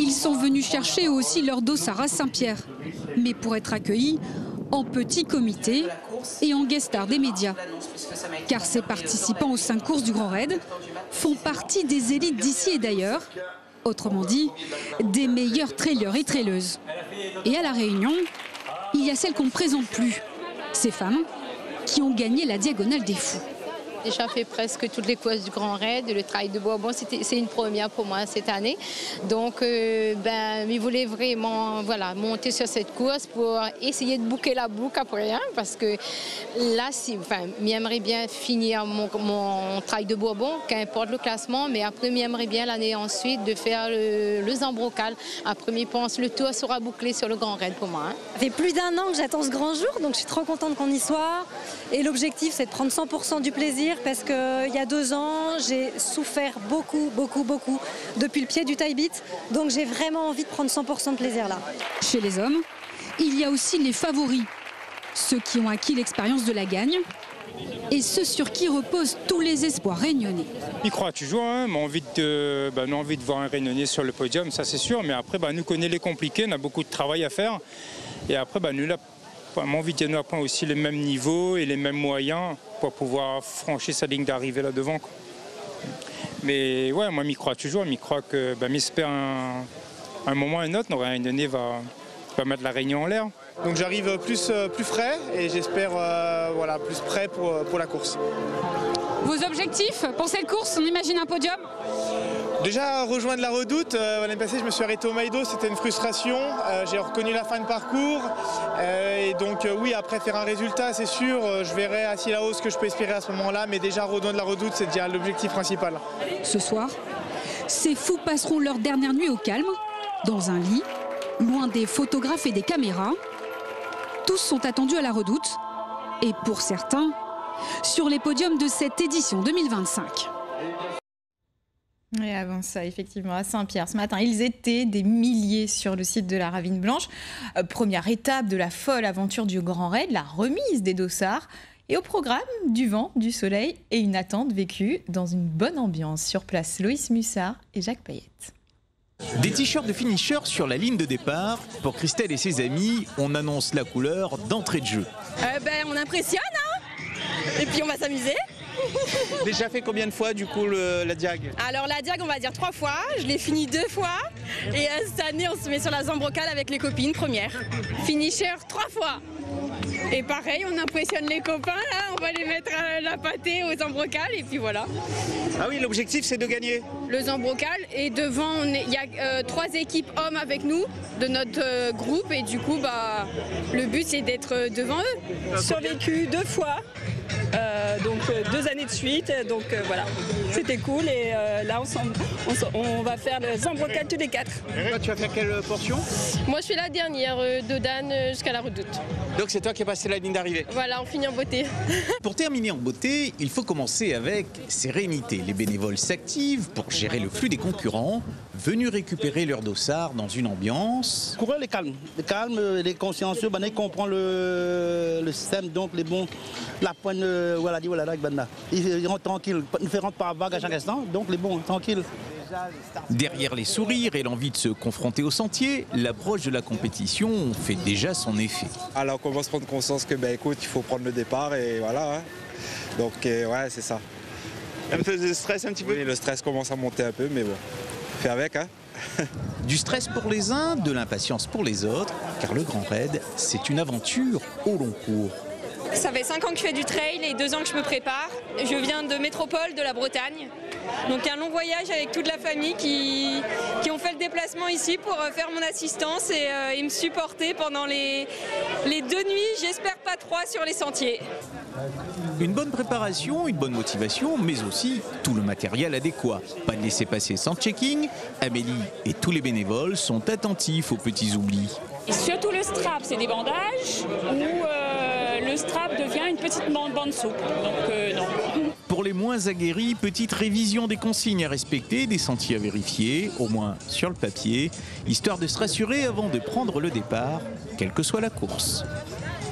Ils sont venus chercher aussi leur dossard à Saint-Pierre, mais pour être accueillis en petit comité et en guest star des médias. Car ces participants aux 5 courses du Grand Raid font partie des élites d'ici et d'ailleurs, autrement dit, des meilleurs trailers et traileuses. Et à La Réunion, il y a celles qu'on ne présente plus, ces femmes qui ont gagné la Diagonale des Fous. J'ai déjà fait presque toutes les courses du Grand Raid, le Trail de Bourbon, c'est une première pour moi cette année. Donc, ils voulaient vraiment monter sur cette course pour essayer de boucler la boucle après, hein, parce que là, j'aimerais bien finir mon Trail de Bourbon, qu'importe le classement, mais après, j'aimerais bien l'année ensuite de faire le Zambrocal. Après, je pense le tour sera bouclé sur le Grand Raid pour moi. Hein. Ça fait plus d'1 an que j'attends ce grand jour, donc je suis trop contente qu'on y soit. Et l'objectif, c'est de prendre 100% du plaisir. Parce qu'il y a 2 ans, j'ai souffert beaucoup depuis le pied du taille-bit. Donc j'ai vraiment envie de prendre 100% de plaisir là. Chez les hommes, il y a aussi les favoris. Ceux qui ont acquis l'expérience de la gagne et ceux sur qui reposent tous les espoirs réunionnais. Il croit toujours, hein, mais on a envie de voir un Réunionnais sur le podium, ça c'est sûr. Mais après, nous connaissons les compliqués, on a beaucoup de travail à faire. Et après, nous là, on a envie de nous apprendre aussi les mêmes niveaux et les mêmes moyens pour pouvoir franchir sa ligne d'arrivée là devant. Quoi. Mais ouais, moi, m'y crois toujours, m'y crois que m'espère un moment ou un autre, notre Réunionnais va mettre la Réunion en l'air. Donc j'arrive plus frais et j'espère plus prêt pour la course. Vos objectifs pour cette course, on imagine un podium? Déjà rejoindre la Redoute, l'année passée je me suis arrêté au Maïdo, c'était une frustration, j'ai reconnu la fin de parcours et donc oui, après faire un résultat c'est sûr, je verrai assis la hausse que je peux espérer à ce moment-là, mais déjà rejoindre la Redoute c'est déjà l'objectif principal. Ce soir, ces fous passeront leur dernière nuit au calme, dans un lit, loin des photographes et des caméras. Tous sont attendus à la Redoute et pour certains, sur les podiums de cette édition 2025. Et avant ça, effectivement, à Saint-Pierre, ce matin, ils étaient des milliers sur le site de la Ravine Blanche. Première étape de la folle aventure du Grand Raid, la remise des dossards. Et au programme, du vent, du soleil et une attente vécue dans une bonne ambiance. Sur place, Loïs Mussard et Jacques Payette. Des t-shirts de finisher sur la ligne de départ. Pour Christelle et ses amis, on annonce la couleur d'entrée de jeu. On impressionne, hein, et puis on va s'amuser. Déjà fait combien de fois du coup la Diag? Alors la Diag on va dire 3 fois, je l'ai fini 2 fois et cette année on se met sur la Zambrocal avec les copines première. Finisher 3 fois. Et pareil on impressionne les copains là, on va les mettre à la pâtée aux Zambrocal et puis voilà. Ah oui, l'objectif c'est de gagner. Le Zambrocal et devant il y a 3 équipes hommes avec nous de notre groupe et du coup le but c'est d'être devant eux. Survécu 2 fois. Donc 2 années de suite, donc voilà, c'était cool et là on va faire le Zambrocal tous les 4. Toi, tu vas faire quelle portion? Moi je suis la dernière de Dan jusqu'à la Redoute. Donc c'est toi qui as passé la ligne d'arrivée. Voilà, on finit en beauté. Pour terminer en beauté, il faut commencer avec sérénité. Les bénévoles s'activent pour gérer le flux des concurrents, venus récupérer leur dossard dans une ambiance. Le coureur est calme, les consciencieux, ils comprennent le système, donc les bons, la pointe, ils iront tranquilles, ils ne feront pas vague à chaque instant, donc les bons, tranquilles. Derrière les sourires et l'envie de se confronter au sentier, l'approche de la compétition fait déjà son effet. Alors on commence à prendre conscience que écoute, il faut prendre le départ et voilà. Hein. Donc ouais, c'est ça. Un peu de stress un petit peu? Oui, le stress commence à monter un peu, mais bon, fais avec. Hein. Du stress pour les uns, de l'impatience pour les autres, car le Grand Raid, c'est une aventure au long cours. Ça fait 5 ans que je fais du trail et 2 ans que je me prépare. Je viens de métropole, de la Bretagne. Donc un long voyage avec toute la famille qui ont fait le déplacement ici pour faire mon assistance et me supporter pendant les 2 nuits, j'espère pas 3 sur les sentiers. Une bonne préparation, une bonne motivation, mais aussi tout le matériel adéquat. Pas de laisser-passer sans checking. Amélie et tous les bénévoles sont attentifs aux petits oublis. Et surtout le strap, c'est des bandages où le strap devient une petite bande souple. Donc non. Pour les moins aguerris, petite révision des consignes à respecter, des sentiers à vérifier, au moins sur le papier, histoire de se rassurer avant de prendre le départ, quelle que soit la course.